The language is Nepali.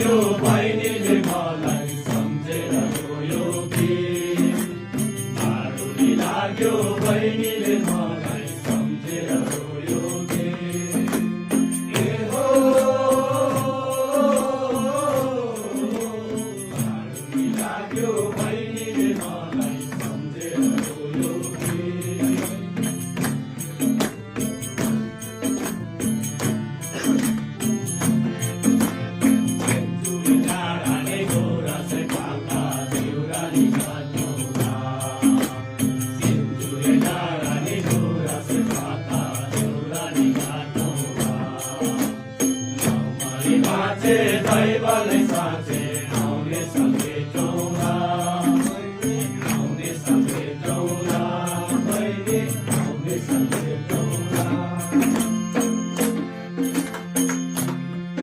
लाग्यो बहिनीले मलाई सम्झेर रोयो कि मारुनी लाग्यो बहिनीले मलाई सम्झेर रोयो कि ए हो मारुनी लाग्यो बहिनीले मलाई सम्झेर रोयो कि दैवले साँचे